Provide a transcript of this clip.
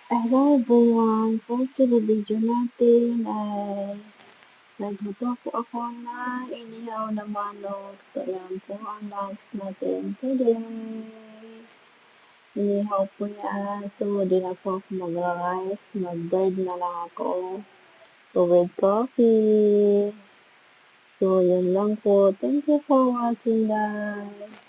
Hello everyone! For today's video natin ay nagluto po ako ng inihaw na manok. So, yan po ang lunch natin today. Inihaw po yan. So, di na po ako mag-rice. Mag-bread na lang ako. So, with coffee. So, yun lang po. Thank you for watching guys.